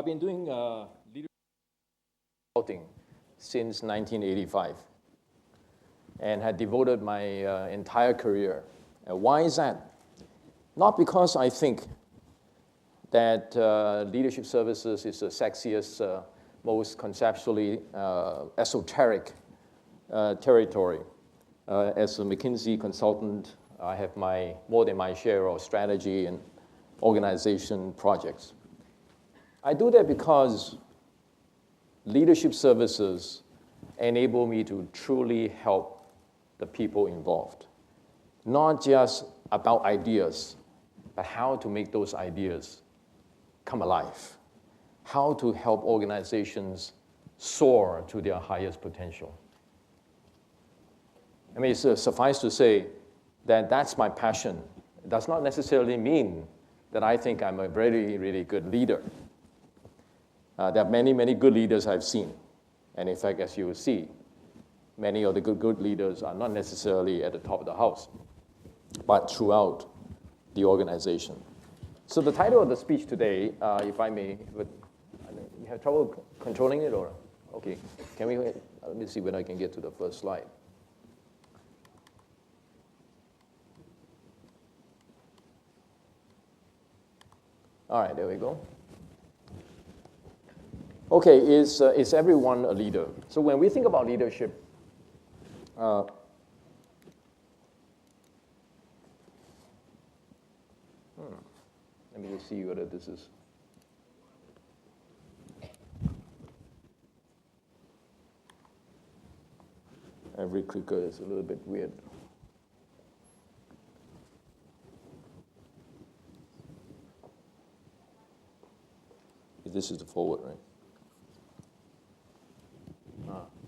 I've been doing leadership consulting since 1985 and had devoted my entire career. Why is that? Not because I think that leadership services is the sexiest, most conceptually esoteric territory. As a McKinsey consultant, I have more than my share of strategy and organization projects. I do that because leadership services enable me to truly help the people involved. Not just about ideas, but how to make those ideas come alive. How to help organizations soar to their highest potential. I mean, it's suffice to say that that's my passion. It does not necessarily mean that I think I'm a really, really good leader. There are many, many good leaders I've seen. And in fact, as you will see, many of the good leaders are not necessarily at the top of the house, but throughout the organization. So the title of the speech today, if I may, but you have trouble controlling it, or? Okay, let me see when I can get to the first slide. All right, there we go. Okay, is everyone a leader? So when we think about leadership, let me just see whether this is. Every clicker is a little bit weird. This is the forward, right?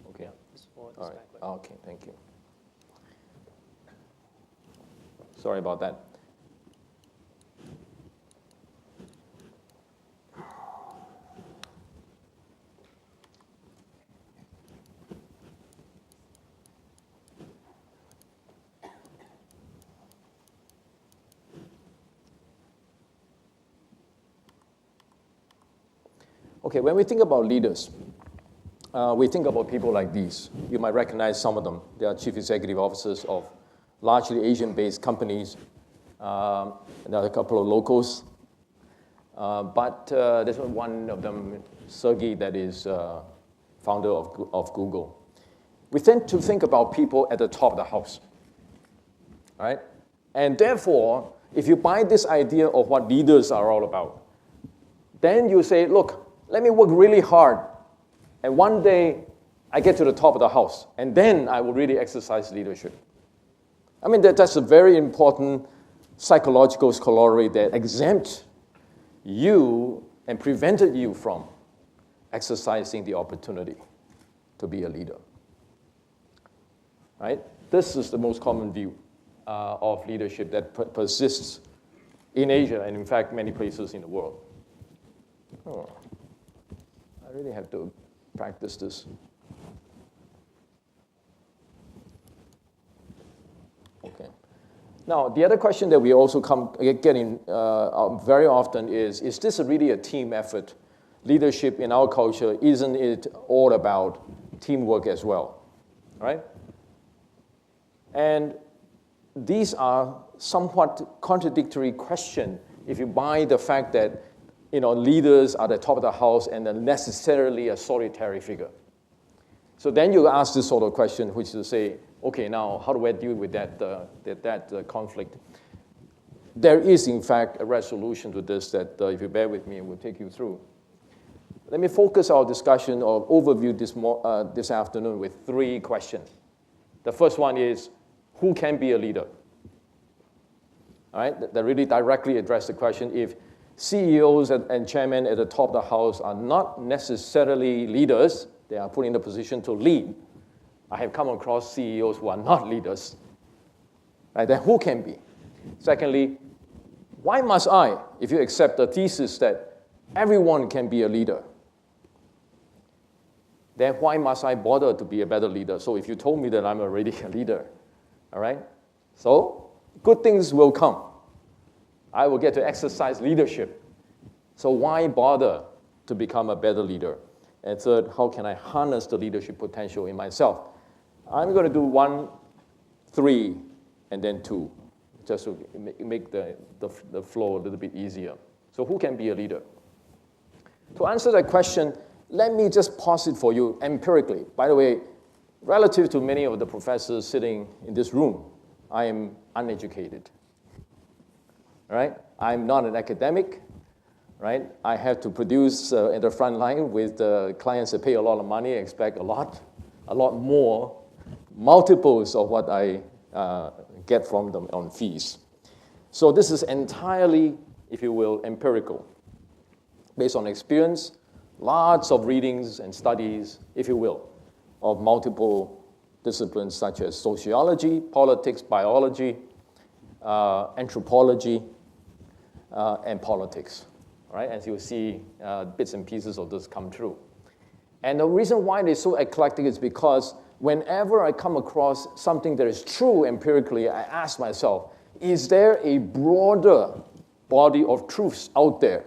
Okay. This forward, All this right. backward. Okay, thank you. Sorry about that. Okay, when we think about leaders, we think about people like these. You might recognize some of them. They are chief executive officers of largely Asian-based companies. And there are a couple of locals. But there's one of them, Sergey, that is founder of Google. We tend to think about people at the top of the house, right? And therefore, if you buy this idea of what leaders are all about, then you say, look, let me work really hard, and one day I get to the top of the house, and then I will really exercise leadership. I mean, that's a very important psychological corollary that exempts you and prevented you from exercising the opportunity to be a leader. Right? This is the most common view of leadership that persists in Asia and, in fact, many places in the world. Oh. I really have to practice this. Okay. Now, the other question that we also get in very often is this really a team effort? Leadership in our culture, isn't it all about teamwork as well? Right? And these are somewhat contradictory questions if you buy the fact that leaders are the top of the house and are necessarily a solitary figure. So then you ask this sort of question, which is to say, okay, now how do I deal with that conflict? There is, in fact, a resolution to this that, if you bear with me, we'll take you through. Let me focus our discussion or overview this afternoon with three questions. The first one is, who can be a leader? All right, that really directly address the question if CEOs and chairmen at the top of the house are not necessarily leaders. They are put in the position to lead. I have come across CEOs who are not leaders. Right? Then who can be? Secondly, why must I, if you accept the thesis that everyone can be a leader, then why must I bother to be a better leader? So if you told me that I'm already a leader, all right? So good things will come. I will get to exercise leadership. So why bother to become a better leader? And third, how can I harness the leadership potential in myself? I'm going to do 1, 3, and then 2, just to make the flow a little bit easier. So who can be a leader? To answer that question, let me just pause it for you empirically. By the way, relative to many of the professors sitting in this room, I am uneducated. All right? I'm not an academic. Right? I have to produce at the front line with clients that pay a lot of money, expect a lot more, multiples of what I get from them on fees. So this is entirely, if you will, empirical, based on experience, lots of readings and studies, if you will, of multiple disciplines such as sociology, politics, biology, anthropology, and politics. Right? As you'll see, bits and pieces of this come true. And the reason why they're so eclectic is because whenever I come across something that is true empirically, I ask myself, is there a broader body of truths out there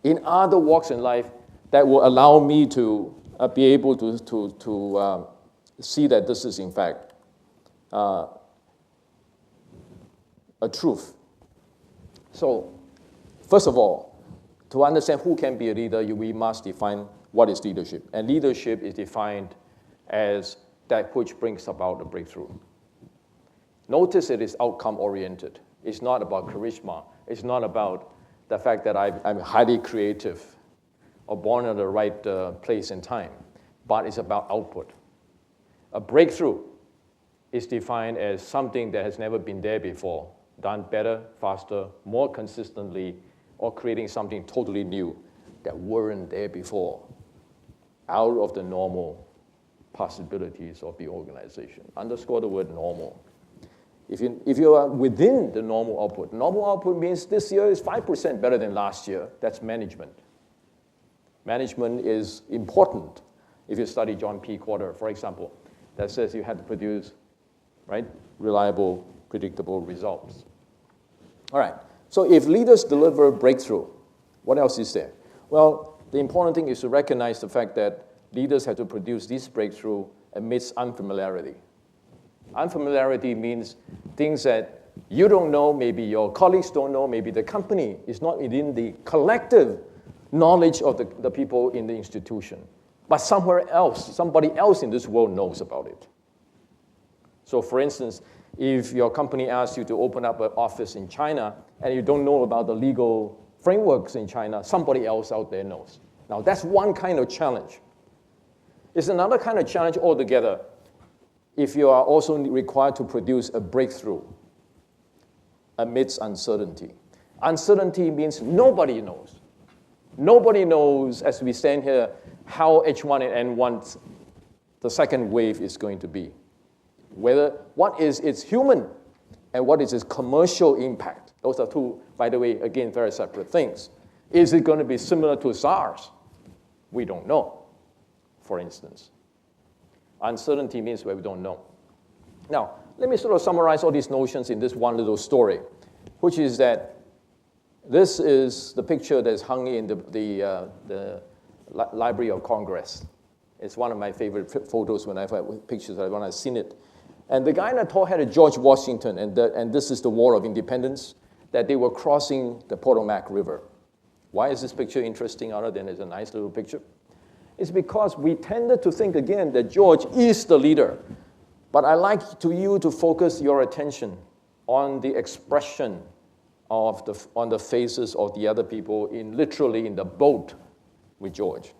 in other walks in life that will allow me to be able to see that this is, in fact, a truth? So, first of all, to understand who can be a leader, we must define what is leadership. And leadership is defined as that which brings about a breakthrough. Notice it is outcome-oriented. It's not about charisma. It's not about the fact that I'm highly creative or born at the right place and time, but it's about output. A breakthrough is defined as something that has never been there before, done better, faster, more consistently, or creating something totally new that weren't there before, out of the normal possibilities of the organization. Underscore the word normal. If you are within the normal output means this year is 5% better than last year. That's management. Management is important. If you study John P. Porter, for example, that says you have to produce, right, reliable, predictable results. All right. So if leaders deliver breakthrough, what else is there? Well, the important thing is to recognize the fact that leaders have to produce this breakthrough amidst unfamiliarity. Unfamiliarity means things that you don't know, maybe your colleagues don't know, maybe the company is not within the collective knowledge of the people in the institution. But somewhere else, somebody else in this world knows about it. So for instance, if your company asks you to open up an office in China and you don't know about the legal frameworks in China, somebody else out there knows. Now, that's one kind of challenge. It's another kind of challenge altogether if you are also required to produce a breakthrough amidst uncertainty. Uncertainty means nobody knows. Nobody knows, as we stand here, how H1 and N1, the second wave, is going to be. What is its human and what is its commercial impact? Those are two, by the way, again, very separate things. Is it going to be similar to SARS? We don't know, for instance. Uncertainty means where we don't know. Now, let me sort of summarize all these notions in this one little story, which is that this is the picture that's hung in the Library of Congress. It's one of my favorite photos whenever when I've seen it. And the guy in the tall hat is George Washington, and this is the War of Independence, that they were crossing the Potomac River. Why is this picture interesting other than it's a nice little picture? It's because we tended to think, again, that George is the leader. But I like you to focus your attention on the expression on the faces of the other people literally in the boat with George.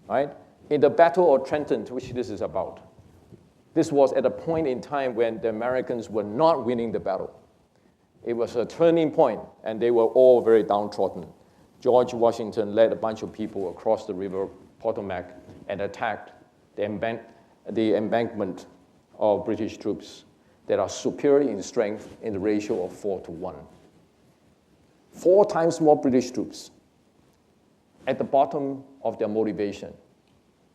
Right? In the Battle of Trenton, which this is about, this was at a point in time when the Americans were not winning the battle. It was a turning point, and they were all very downtrodden. George Washington led a bunch of people across the river Potomac and attacked the embankment of British troops that are superior in strength in the ratio of 4-1. 4 times more British troops at the bottom of their motivation,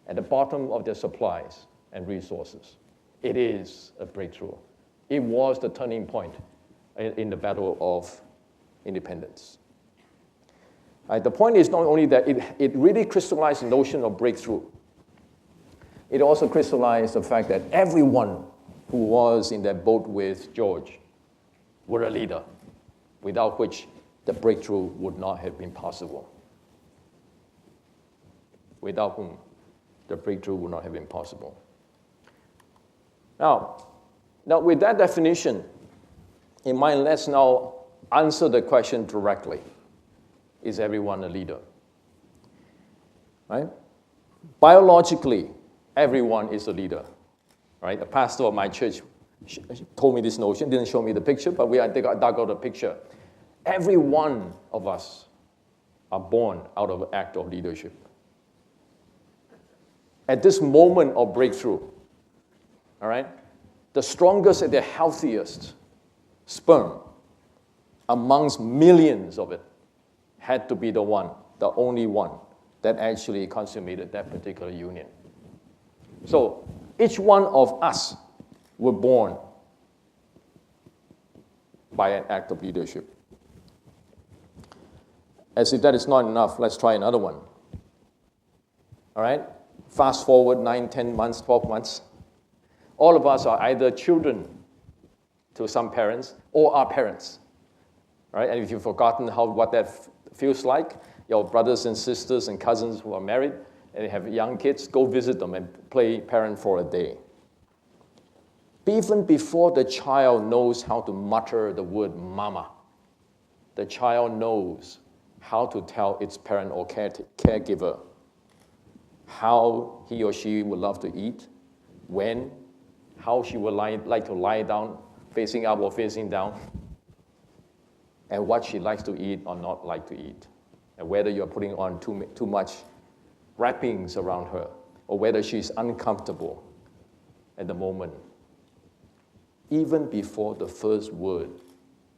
at the bottom of their supplies and resources. It is a breakthrough. It was the turning point in the Battle of Independence. The point is not only that it really crystallized the notion of breakthrough. It also crystallized the fact that everyone who was in that boat with George were a leader, without which the breakthrough would not have been possible. Without whom the breakthrough would not have been possible. Now with that definition in mind, let's now answer the question directly. Is everyone a leader? Right? Biologically, everyone is a leader. Right? A pastor of my church told me this notion, didn't show me the picture, but they dug out a picture. Every one of us are born out of an act of leadership. At this moment of breakthrough, all right, the strongest and the healthiest sperm amongst millions of it had to be the one, the only one, that actually consummated that particular union. So each one of us were born by an act of leadership. As if that is not enough, let's try another one. All right? Fast forward 9, 10 months, 12 months. All of us are either children to some parents or are parents. Right? And if you've forgotten what that feels like, your brothers and sisters and cousins who are married and have young kids, go visit them and play parent for a day. Even before the child knows how to mutter the word mama, the child knows how to tell its parent or caregiver how he or she would love to eat, when, how she would like to lie down, facing up or facing down, and what she likes to eat or not like to eat, and whether you're putting on too much wrappings around her, or whether she's uncomfortable at the moment, even before the first word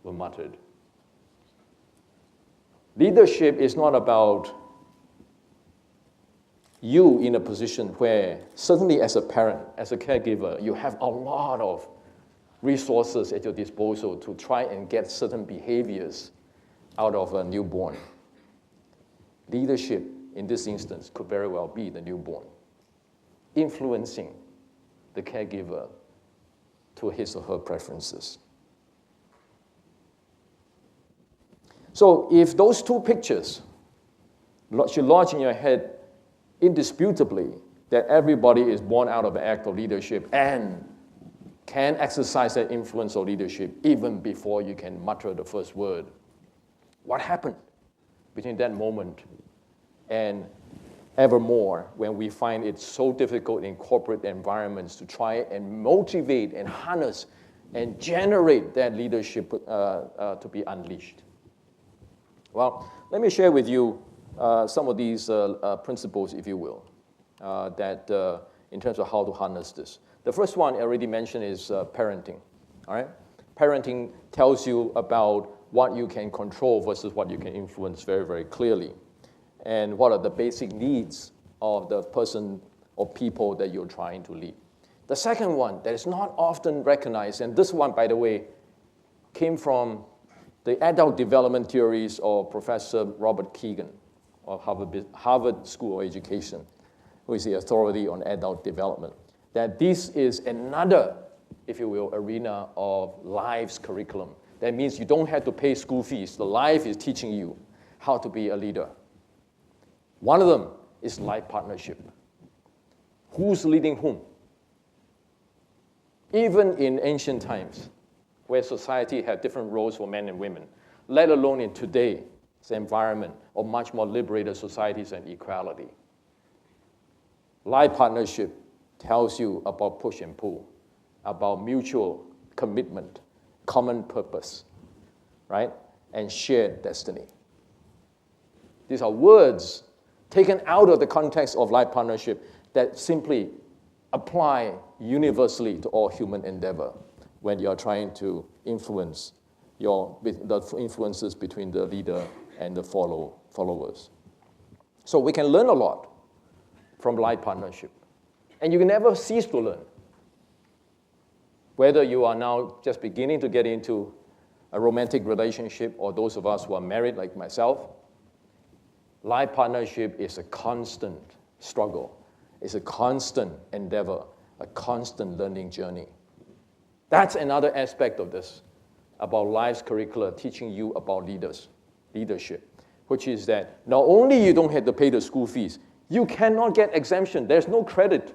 were muttered. Leadership is not about you in a position where, certainly as a parent, as a caregiver, you have a lot of resources at your disposal to try and get certain behaviors out of a newborn. Leadership, in this instance, could very well be the newborn, influencing the caregiver to his or her preferences. So if those two pictures should lodge in your head indisputably that everybody is born out of an act of leadership and can exercise that influence or leadership even before you can mutter the first word, what happened between that moment and evermore when we find it so difficult in corporate environments to try and motivate and harness and generate that leadership to be unleashed? Well, let me share with you some of these principles, if you will, that in terms of how to harness this. The first one I already mentioned is parenting. All right? Parenting tells you about what you can control versus what you can influence very, very clearly, and what are the basic needs of the person or people that you're trying to lead. The second one that is not often recognized, and this one, by the way, came from the adult development theories of Professor Robert Kegan of Harvard School of Education, who is the authority on adult development, that this is another, if you will, arena of life's curriculum. That means you don't have to pay school fees. The life is teaching you how to be a leader. One of them is life partnership. Who's leading whom? Even in ancient times, where society had different roles for men and women, let alone in today's environment of much more liberated societies and equality. Life partnership tells you about push and pull, about mutual commitment, common purpose, right? And shared destiny. These are words taken out of the context of life partnership that simply apply universally to all human endeavor when you're trying to influence the influences between the leader and the followers. So we can learn a lot from life partnership. And you can never cease to learn. Whether you are now just beginning to get into a romantic relationship or those of us who are married like myself, Life partnership is a constant struggle. It's a constant endeavor, a constant learning journey. That's another aspect of this, about life's curricula, teaching you about leadership, which is that not only you don't have to pay the school fees, you cannot get exemption. There's no credit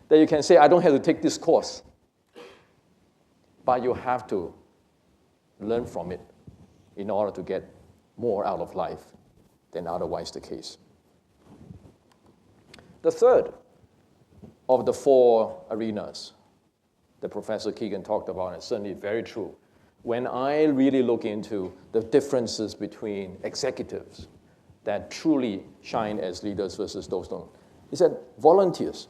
that you can say, I don't have to take this course. But you have to learn from it in order to get more out of life than otherwise the case. The third of the four arenas that Professor Keegan talked about is certainly very true. When I really look into the differences between executives that truly shine as leaders versus those don't, is that volunteers.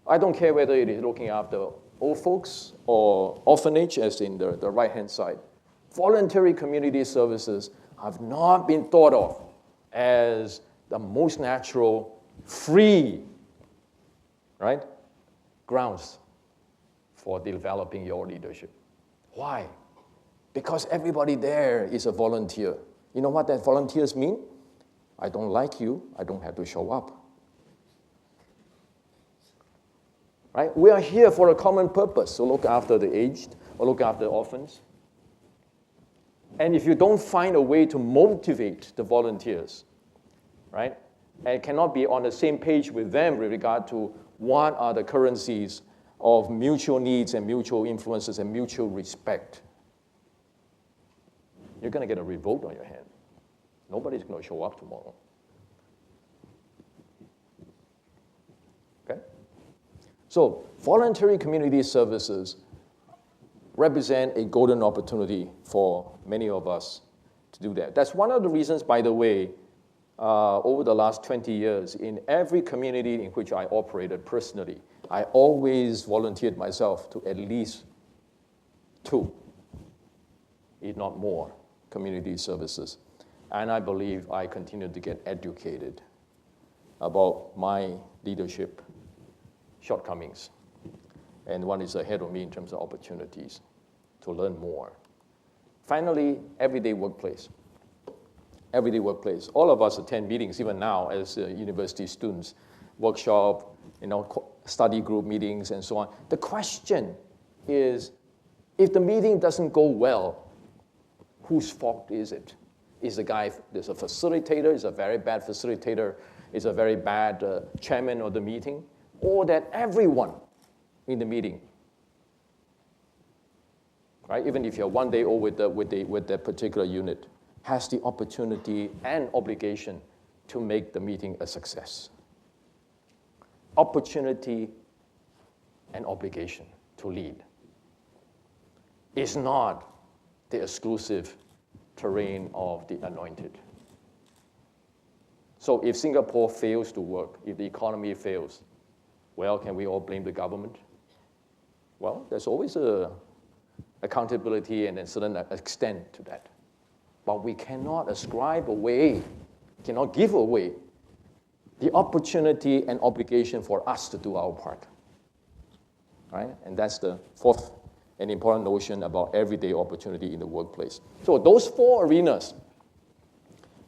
I don't care whether it is looking after old folks or orphanage, as in the right-hand side. Voluntary community services have not been thought of as the most natural, free, right, grounds for developing your leadership. Why? Because everybody there is a volunteer. You know what that volunteers mean? I don't like you, I don't have to show up. Right? We are here for a common purpose, to look after the aged or look after orphans. And if you don't find a way to motivate the volunteers, right, and cannot be on the same page with them with regard to what are the currencies of mutual needs and mutual influences and mutual respect, you're going to get a revolt on your hand. Nobody's going to show up tomorrow. Okay? So voluntary community services represent a golden opportunity for many of us to do that. That's one of the reasons, by the way, over the last 20 years, in every community in which I operated personally, I always volunteered myself to at least 2, if not more, community services. And I believe I continue to get educated about my leadership shortcomings. And one is ahead of me in terms of opportunities to learn more. Finally, everyday workplace. Everyday workplace. All of us attend meetings, even now as university students, workshop, study group meetings and so on. The question is, if the meeting doesn't go well, whose fault is it? Is the guy, there's a facilitator, is a very bad facilitator, is a very bad chairman of the meeting, or that everyone in the meeting, right? Even if you're one day old with that particular unit, has the opportunity and obligation to make the meeting a success. Opportunity and obligation to lead is not the exclusive terrain of the anointed. So if Singapore fails to work, if the economy fails, well, can we all blame the government? Well, there's always a accountability and a certain extent to that. But we cannot ascribe away, cannot give away the opportunity and obligation for us to do our part. Right? And that's the fourth and important notion about everyday opportunity in the workplace. So those 4 arenas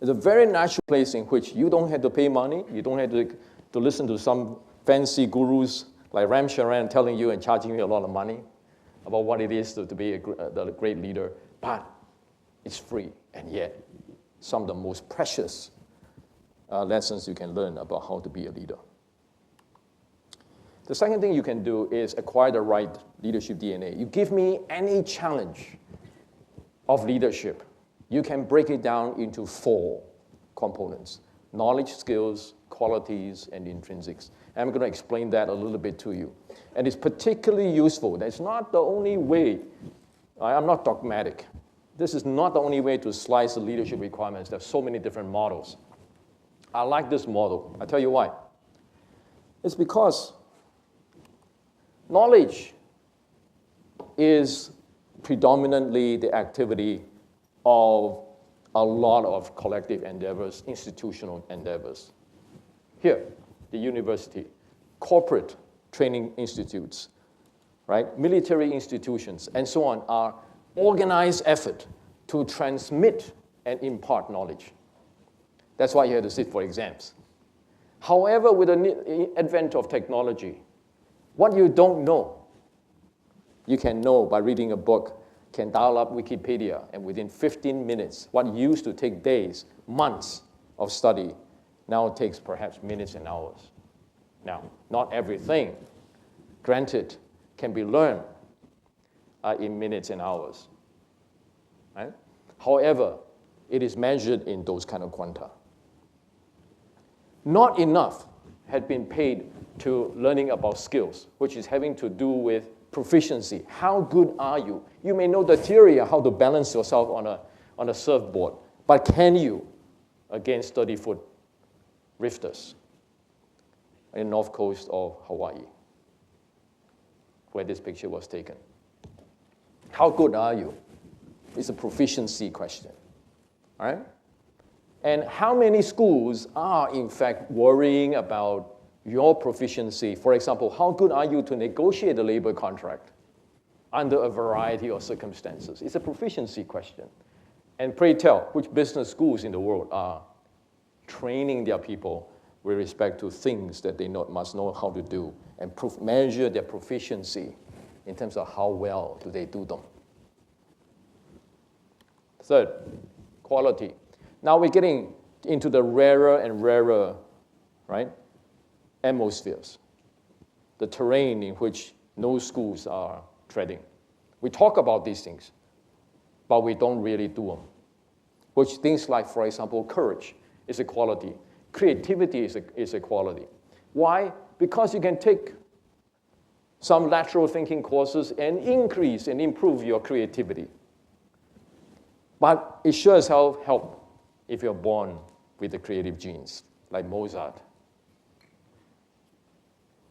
is a very natural place in which you don't have to pay money, you don't have to listen to some fancy gurus like Ram Charan telling you and charging you a lot of money about what it is to be a great leader, but it's free, and yet some of the most precious lessons you can learn about how to be a leader. The second thing you can do is acquire the right leadership DNA. You give me any challenge of leadership, you can break it down into 4 components: knowledge, skills, qualities, and intrinsics. I'm going to explain that a little bit to you. And it's particularly useful. That's not the only way. I'm not dogmatic. This is not the only way to slice the leadership requirements. There's so many different models. I like this model. I'll tell you why. It's because knowledge is predominantly the activity of a lot of collective endeavors, institutional endeavors. Here, the university, corporate training institutes, right, military institutions, and so on are organized effort to transmit and impart knowledge. That's why you have to sit for exams. However, with the advent of technology, what you don't know, you can know by reading a book, can dial up Wikipedia, and within 15 minutes, what used to take days, months of study, now takes perhaps minutes and hours. Now, not everything, granted, can be learned in minutes and hours. Right? However, it is measured in those kind of quanta. Not enough had been paid to learning about skills, which is having to do with proficiency. How good are you? You may know the theory of how to balance yourself on a surfboard, but can you against 30-foot rifters in the north coast of Hawaii, where this picture was taken? How good are you? It's a proficiency question, all right? And how many schools are, in fact, worrying about your proficiency? For example, how good are you to negotiate a labor contract under a variety of circumstances? It's a proficiency question. And pray tell, which business schools in the world are training their people with respect to things that they must know how to do and measure their proficiency in terms of how well do they do them? Third, quality. Now we're getting into the rarer and rarer, right, atmospheres, the terrain in which no schools are treading. We talk about these things, but we don't really do them. Which things like, for example, courage is a quality. Creativity is a quality. Why? Because you can take some lateral thinking courses and increase and improve your creativity. But it sure as hell helps if you're born with the creative genes, like Mozart.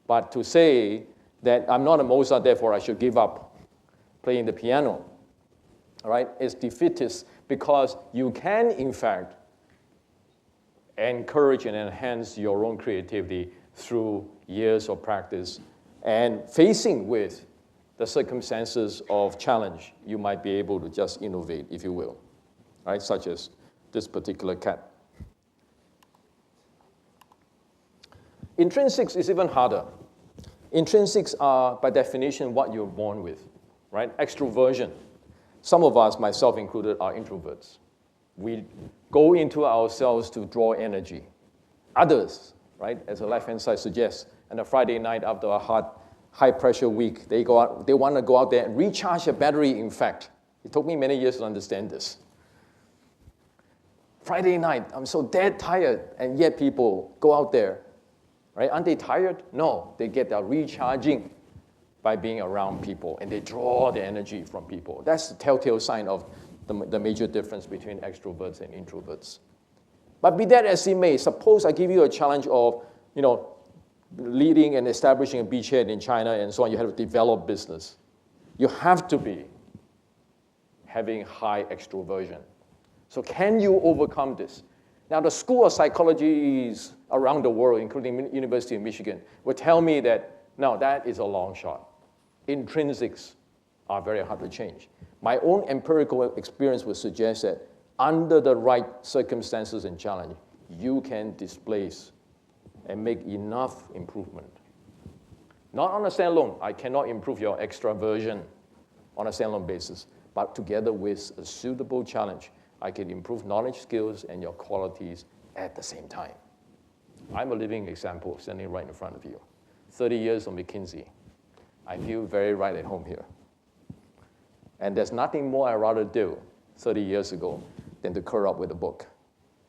But to say that I'm not a Mozart, therefore I should give up playing the piano, all right, is defeatist, because you can, in fact, encourage and enhance your own creativity through years of practice and facing with the circumstances of challenge. You might be able to just innovate, if you will, right, such as this particular cat. Intrinsics is even harder. Intrinsics are, by definition, what you're born with, right? Extroversion. Some of us, myself included, are introverts. We go into ourselves to draw energy. Others, right, as the left-hand side suggests, on a Friday night after a hard, high-pressure week, they want to go out there and recharge a battery, in fact. It took me many years to understand this. Friday night, I'm so dead tired, and yet people go out there, right? Aren't they tired? No, they get their recharging by being around people, and they draw the energy from people. That's the telltale sign of the major difference between extroverts and introverts. But be that as it may, suppose I give you a challenge of, leading and establishing a beachhead in China and so on. You have to develop business. You have to be having high extroversion. So can you overcome this? Now, the School of Psychology around the world, including University of Michigan, will tell me that, no, that is a long shot. Intrinsics are very hard to change. My own empirical experience would suggest that under the right circumstances and challenge, you can displace and make enough improvement. Not on a standalone. I cannot improve your extraversion on a standalone basis, but together with a suitable challenge, I can improve knowledge, skills, and your qualities at the same time. I'm a living example standing right in front of you. 30 years of McKinsey. I feel very right at home here. And there's nothing more I'd rather do 30 years ago than to curl up with a book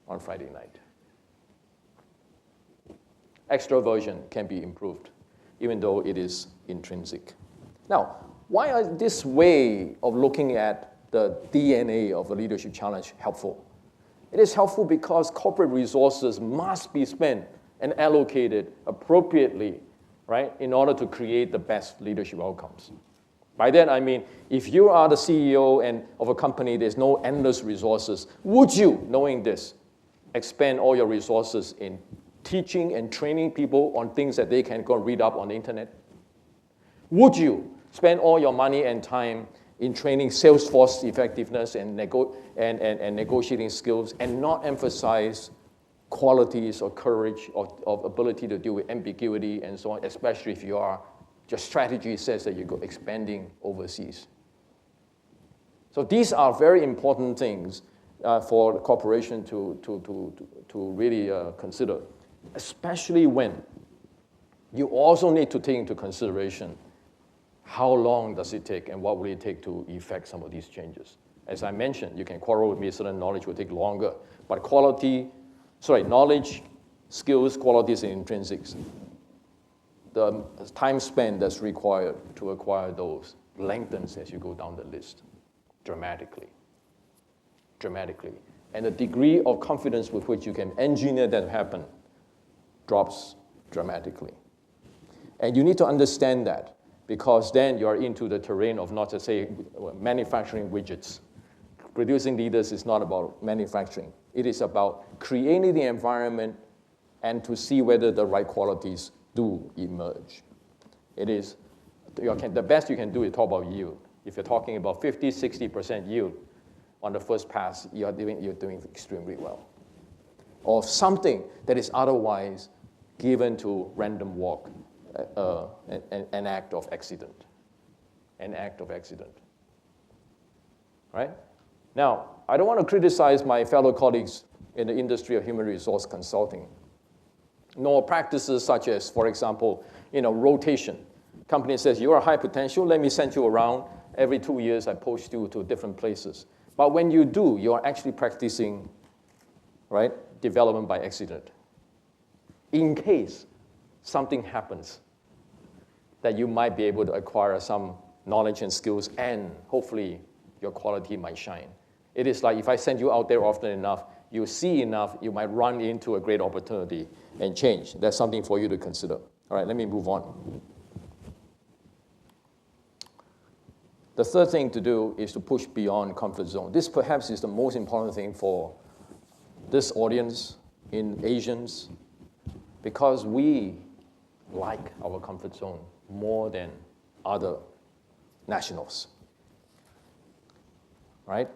on Friday night. Extroversion can be improved, even though it is intrinsic. Now, why is this way of looking at the DNA of a leadership challenge helpful? It is helpful because corporate resources must be spent and allocated appropriately, right, in order to create the best leadership outcomes. By that, I mean, if you are the CEO of a company, there's no endless resources. Would you, knowing this, expend all your resources in teaching and training people on things that they can go read up on the internet? Would you spend all your money and time in training sales force effectiveness and negotiating skills and not emphasize qualities or courage or ability to deal with ambiguity and so on, especially if your strategy says that you're expanding overseas. So these are very important things for the corporation to really consider, especially when you also need to take into consideration how long does it take and what will it take to effect some of these changes. As I mentioned, you can quarrel with me, certain knowledge will take longer, but knowledge, skills, qualities, and intrinsics, the time spent that's required to acquire those lengthens as you go down the list dramatically. And the degree of confidence with which you can engineer that to happen drops dramatically. And you need to understand that, because then you're into the terrain of not just say manufacturing widgets. Producing leaders is not about manufacturing. It is about creating the environment and to see whether the right qualities do emerge. It is, the best you can do is talk about yield. If you're talking about 50, 60% yield on the first pass, you're doing extremely well. Or something that is otherwise given to random walk, an act of accident. Right? Now, I don't want to criticize my fellow colleagues in the industry of human resource consulting, nor practices such as, for example, rotation. Company says, you are high potential, let me send you around. Every 2 years, I post you to different places. But when you do, you are actually practicing, right, development by accident. In case something happens, that you might be able to acquire some knowledge and skills, and hopefully your quality might shine. It is like if I send you out there often enough, you see enough, you might run into a great opportunity and change. That's something for you to consider. All right, let me move on. The third thing to do is to push beyond comfort zone. This perhaps is the most important thing for this audience in Asians, because we like our comfort zone more than other nationals, right?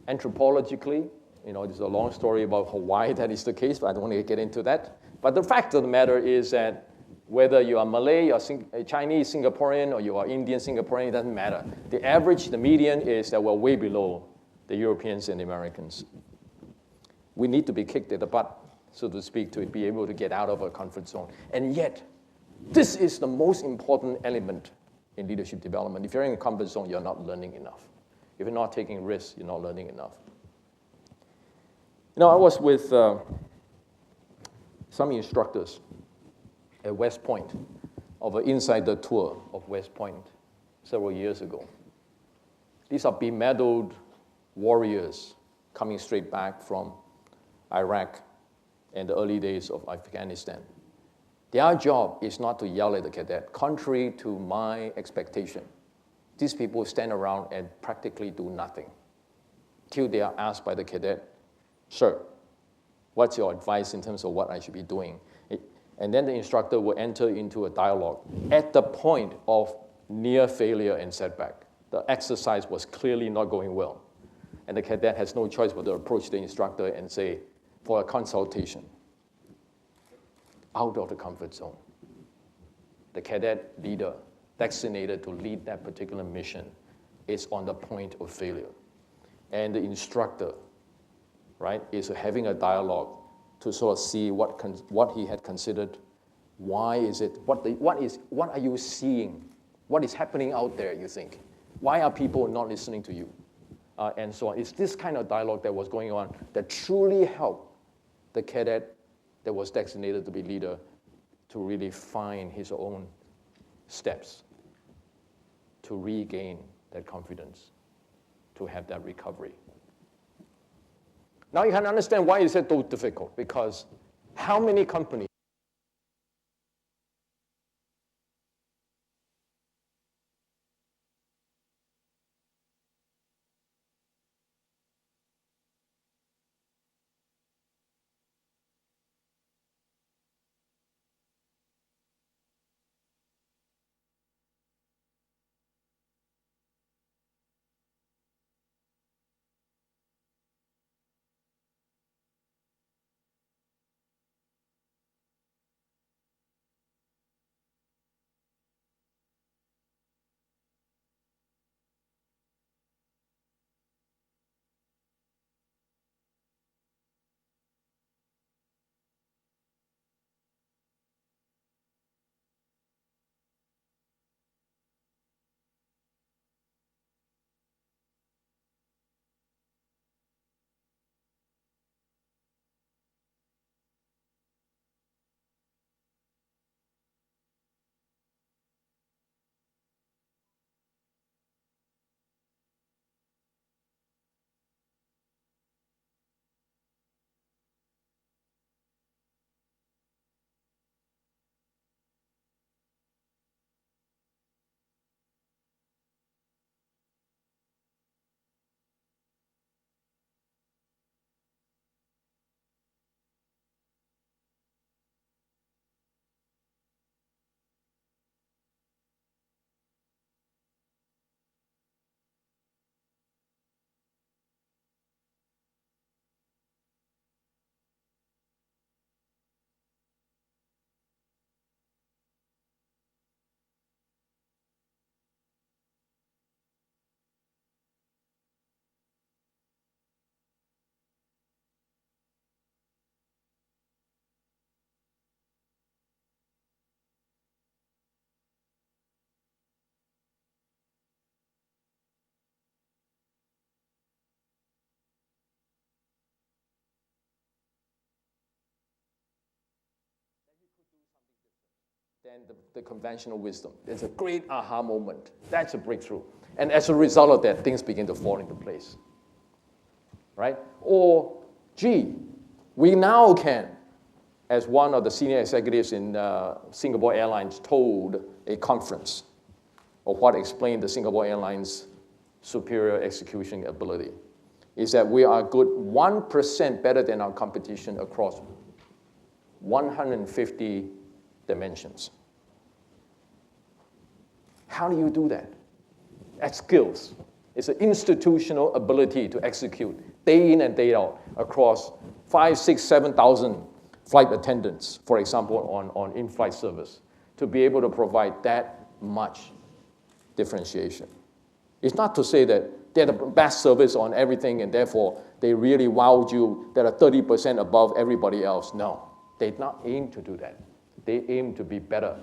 Anthropologically, there's a long story about why that is the case, but I don't want to get into that. But the fact of the matter is that whether you are Malay or Chinese Singaporean or you are Indian Singaporean, it doesn't matter. The average, the median is that we're way below the Europeans and the Americans. We need to be kicked in the butt, so to speak, to be able to get out of our comfort zone. And yet, this is the most important element in leadership development. If you're in a comfort zone, you're not learning enough. If you're not taking risks, you're not learning enough. I was with some instructors at West Point of an insider tour of West Point several years ago. These are bemedaled warriors coming straight back from Iraq and the early days of Afghanistan. Their job is not to yell at the cadet, contrary to my expectation. These people stand around and practically do nothing till they are asked by the cadet, sir, what's your advice in terms of what I should be doing? And then the instructor will enter into a dialogue at the point of near failure and setback. The exercise was clearly not going well. And the cadet has no choice but to approach the instructor and say, for a consultation, out of the comfort zone. The cadet leader, designated to lead that particular mission, is on the point of failure. And the instructor, right, is having a dialogue to sort of see what he had considered, why is it, what are you seeing, what is happening out there, you think? Why are people not listening to you? And so on. It's this kind of dialogue that was going on that truly helped the cadet that was designated to be leader to really find his own steps to regain that confidence, to have that recovery. Now you can understand why is it so difficult, because how many companies than the conventional wisdom. There's a great aha moment. That's a breakthrough. And as a result of that, things begin to fall into place. Right? Or, gee, we now can, as one of the senior executives in Singapore Airlines told a conference of what explained the Singapore Airlines' superior execution ability, is that we are good 1% better than our competition across 150 dimensions. How do you do that? That's skills. It's an institutional ability to execute day in and day out across 5,000, 6,000, 7,000 flight attendants, for example, on in-flight service, to be able to provide that much differentiation. It's not to say that they're the best service on everything and therefore they really wowed you, that are 30% above everybody else. No, they not aim to do that. They aim to be better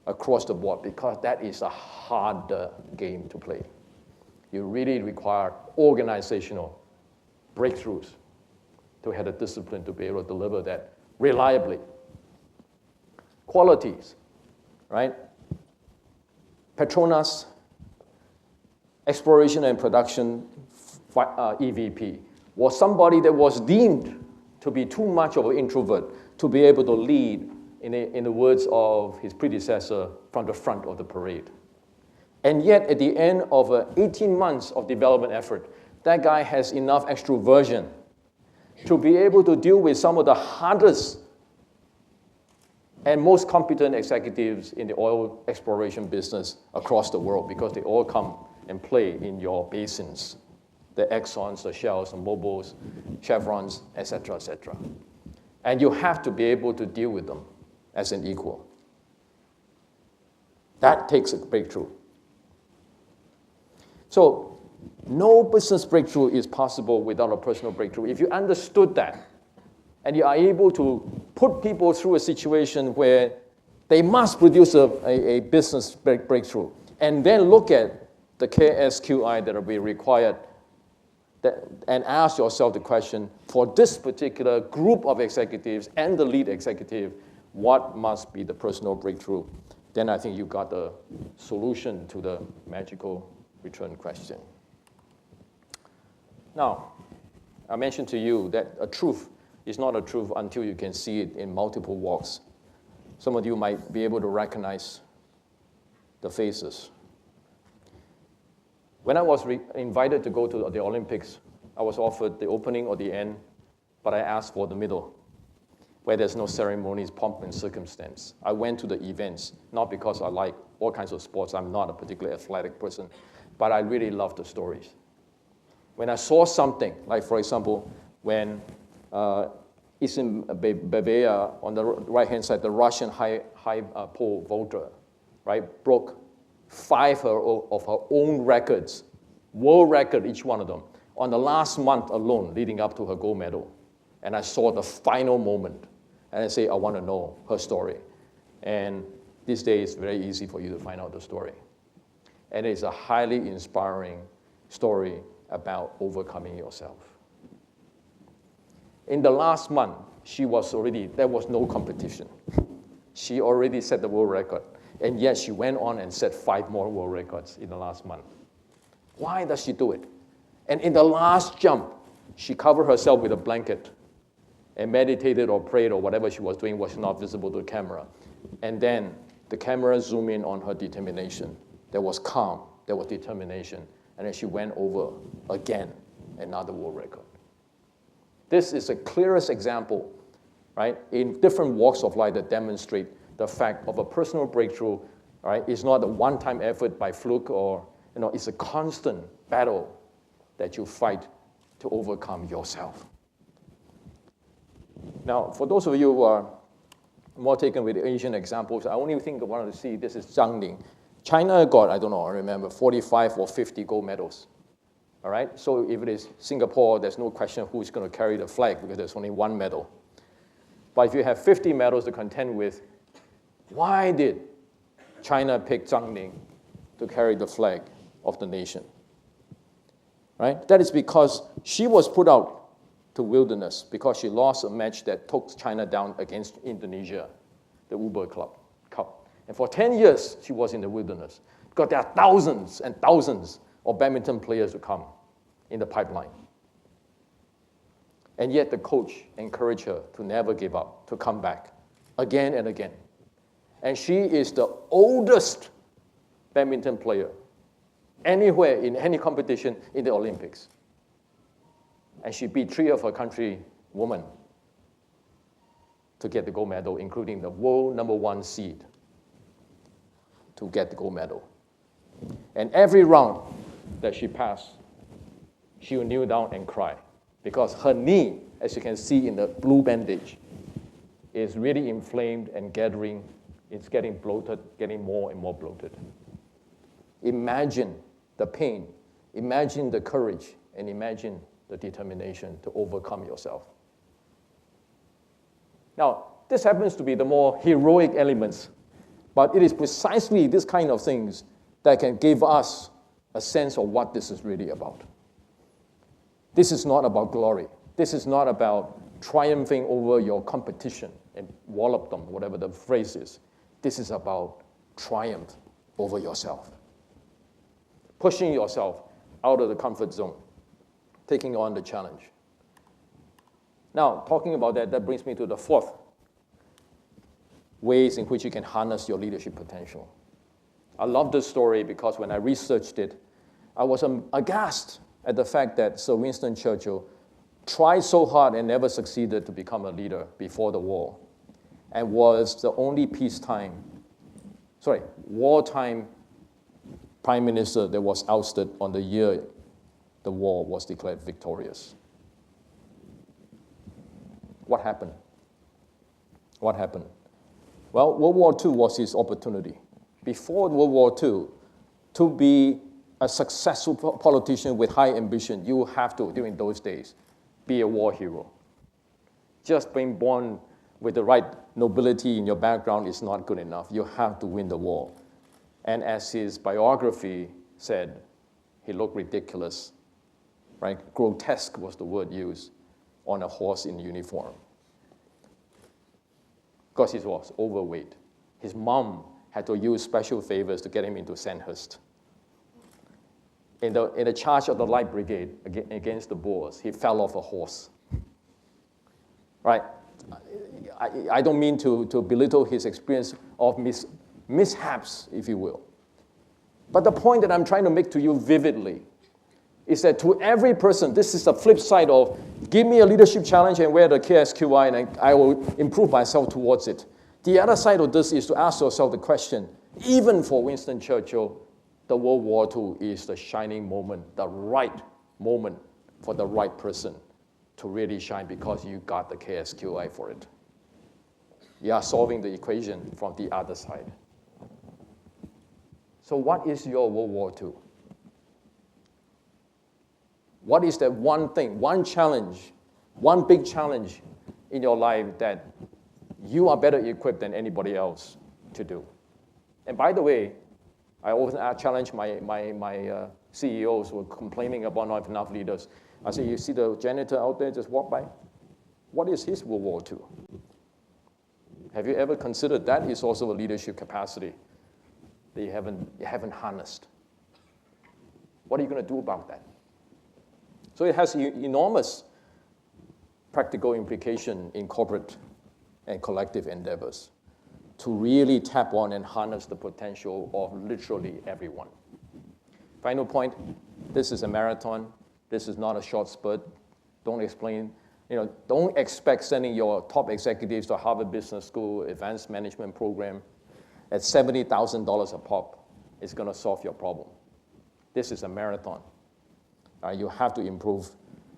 across the board because that is a harder game to play. You really require organizational breakthroughs to have the discipline to be able to deliver that reliably. Qualities, right? Petronas Exploration and Production EVP was somebody that was deemed to be too much of an introvert to be able to lead, in the words of his predecessor, from the front of the parade. And yet, at the end of 18 months of development effort, that guy has enough extroversion to be able to deal with some of the hardest and most competent executives in the oil exploration business across the world, because they all come and play in your basins, the Exxons, the Shells, the Mobils, Chevrons, et cetera, et cetera. And you have to be able to deal with them as an equal. That takes a breakthrough. So no business breakthrough is possible without a personal breakthrough. If you understood that, and you are able to put people through a situation where they must produce a business breakthrough, and then look at the KSQI that will be required, and ask yourself the question, for this particular group of executives and the lead executive, what must be the personal breakthrough? Then I think you got the solution to the magical return question. Now, I mentioned to you that a truth is not a truth until you can see it in multiple walks. Some of you might be able to recognize the faces. When I was invited to go to the Olympics, I was offered the opening or the end, but I asked for the middle, where there's no ceremonies, pomp, and circumstance. I went to the events, not because I like all kinds of sports. I'm not a particularly athletic person, but I really love the stories. When I saw something, like for example, when it's in Bavaria, on the right-hand side, the Russian high pole vaulter, right, broke 5 of her own records, world record, each one of them, on the last month alone leading up to her gold medal. And I saw the final moment, and I say, I want to know her story. And these days, it's very easy for you to find out the story. And it's a highly inspiring story about overcoming yourself. In the last month, there was no competition. She already set the world record. And yet she went on and set 5 more world records in the last month. Why does she do it? And in the last jump, she covered herself with a blanket and meditated or prayed or whatever she was doing was not visible to the camera. And then the camera zoomed in on her determination. There was calm, there was determination, and then she went over again, another world record. This is the clearest example, right, in different walks of life that demonstrate the fact of a personal breakthrough, right? It's not a one-time effort by fluke or, it's a constant battle that you fight to overcome yourself. Now, for those of you who are more taken with Asian examples, I only think I wanted to see, this is Zhang Ning. China got, I don't know, I remember, 45 or 50 gold medals, all right? So if it is Singapore, there's no question who's going to carry the flag because there's only 1 medal. But if you have 50 medals to contend with, why did China pick Zhang Ning to carry the flag of the nation? Right? That is because she was put out to wilderness because she lost a match that took China down against Indonesia, the Uber Cup. And for 10 years, she was in the wilderness because there are thousands and thousands of badminton players to come in the pipeline. And yet the coach encouraged her to never give up, to come back again and again. And she is the oldest badminton player anywhere in any competition in the Olympics. And she beat 3 of her country women to get the gold medal, including the world #1 seed to get the gold medal. And every round that she passed, she would kneel down and cry because her knee, as you can see in the blue bandage, is really inflamed and gathering. It's getting bloated, getting more and more bloated. Imagine the pain, imagine the courage, and imagine the determination to overcome yourself. Now, this happens to be the more heroic elements, but it is precisely this kind of things that can give us a sense of what this is really about. This is not about glory. This is not about triumphing over your competition and wallop them, whatever the phrase is. This is about triumph over yourself. Pushing yourself out of the comfort zone, taking on the challenge. Now, talking about that, that brings me to the 4th ways in which you can harness your leadership potential. I love this story because when I researched it, I was aghast at the fact that Sir Winston Churchill tried so hard and never succeeded to become a leader before the war, and was the only wartime prime minister that was ousted on the year the war was declared victorious. What happened? What happened? Well, World War II was his opportunity. Before World War II, to be a successful politician with high ambition, you have to, during those days, be a war hero. Just being born with the right nobility in your background is not good enough. You have to win the war. And as his biography said, he looked ridiculous, right? Grotesque was the word used, on a horse in uniform. Because he was overweight. His mom had to use special favors to get him into Sandhurst. In the charge of the Light Brigade against the Boers, he fell off a horse. Right? I don't mean to belittle his experience of mishaps, if you will. But the point that I'm trying to make to you vividly is that to every person, this is the flip side of give me a leadership challenge and wear the KSQI and I will improve myself towards it. The other side of this is to ask yourself the question, even for Winston Churchill, the World War II is the shining moment, the right moment for the right person to really shine because you got the KSQI for it. You are solving the equation from the other side. So what is your World War II? What is that one thing, one challenge, one big challenge in your life that you are better equipped than anybody else to do? And by the way, I often challenge my CEOs who are complaining about not enough leaders. I say, you see the janitor out there just walk by? What is his World War II? Have you ever considered that is also a leadership capacity that you haven't harnessed? What are you going to do about that? So it has enormous practical implication in corporate and collective endeavors to really tap on and harness the potential of literally everyone. Final point, this is a marathon. This is not a short spurt. Don't expect sending your top executives to Harvard Business School advanced management program at $70,000 a pop. It's going to solve your problem. This is a marathon. You have to improve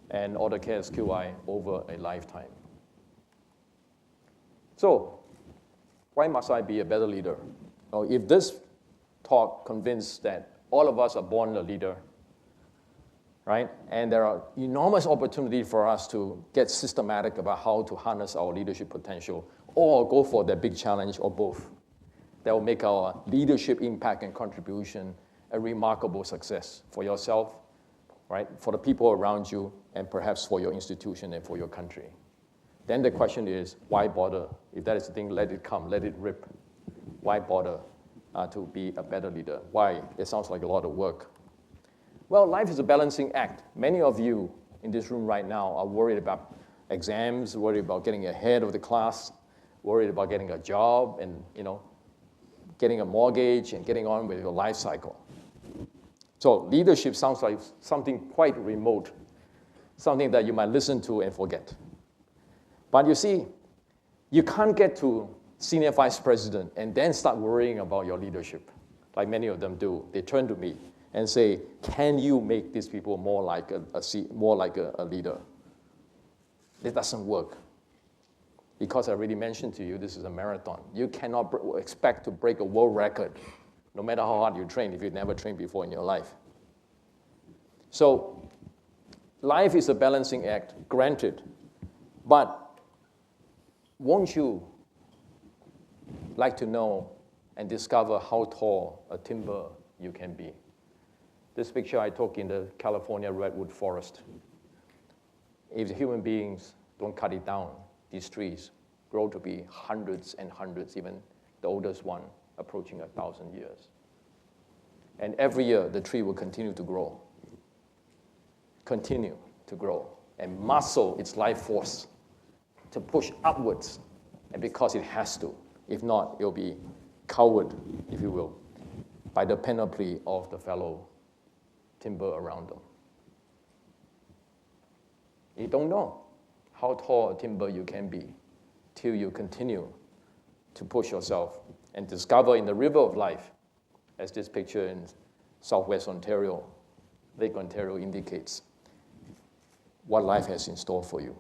and order KSQI over a lifetime. So, why must I be a better leader? If this talk convinced that all of us are born a leader, right? And there are enormous opportunities for us to get systematic about how to harness our leadership potential or go for that big challenge or both. That will make our leadership impact and contribution a remarkable success for yourself, right? For the people around you, and perhaps for your institution and for your country. Then the question is, why bother? If that is the thing, let it come, let it rip. Why bother to be a better leader? Why? It sounds like a lot of work. Well, life is a balancing act. Many of you in this room right now are worried about exams, worried about getting ahead of the class, worried about getting a job and, getting a mortgage and getting on with your life cycle. So leadership sounds like something quite remote, something that you might listen to and forget. But you see, you can't get to senior vice president and then start worrying about your leadership, like many of them do. They turn to me and say, can you make these people more like a leader? It doesn't work. Because I already mentioned to you, this is a marathon. You cannot expect to break a world record, no matter how hard you train, if you've never trained before in your life. So life is a balancing act, granted. But won't you like to know and discover how tall a timber you can be? This picture I took in the California redwood forest. If the human beings don't cut it down, these trees grow to be hundreds and hundreds, even the oldest one approaching 1,000 years. And every year, the tree will continue to grow, and muscle its life force to push upwards, and because it has to. If not, it'll be covered, if you will, by the panoply of the fellow timber around them. You don't know how tall a timber you can be till you continue to push yourself and discover in the river of life, as this picture in southwest Ontario, Lake Ontario indicates, what life has in store for you.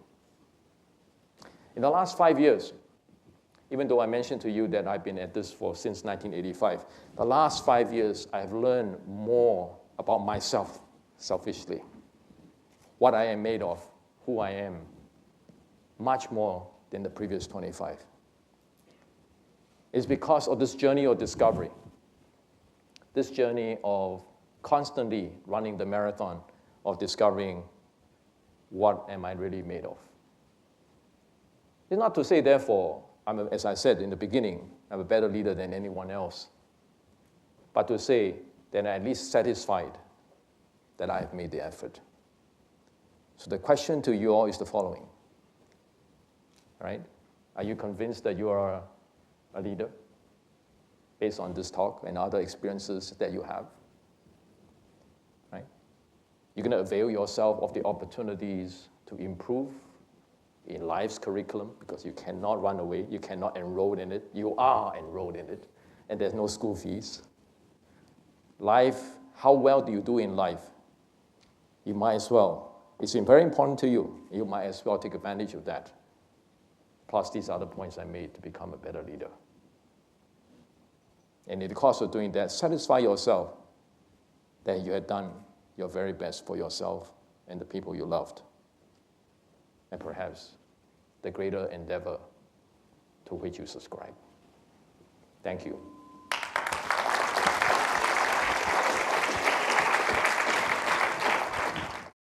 In the last 5 years, even though I mentioned to you that I've been at this since 1985, the last 5 years I've learned more about myself, selfishly, what I am made of, who I am, much more than the previous 25. It's because of this journey of discovery, this journey of constantly running the marathon of discovering what am I really made of. It's not to say, therefore, as I said in the beginning, I'm a better leader than anyone else, but to say that I'm at least satisfied that I've made the effort. So the question to you all is the following, right? Are you convinced that you are a leader based on this talk and other experiences that you have? Right? You're going to avail yourself of the opportunities to improve in life's curriculum because you cannot run away, you cannot enroll in it, you are enrolled in it, and there's no school fees. Life, how well do you do in life? You might as well. It's very important to you. You might as well take advantage of that. Plus these other points I made to become a better leader. And in the course of doing that, satisfy yourself that you had done your very best for yourself and the people you loved. And perhaps the greater endeavor to which you subscribe. Thank you.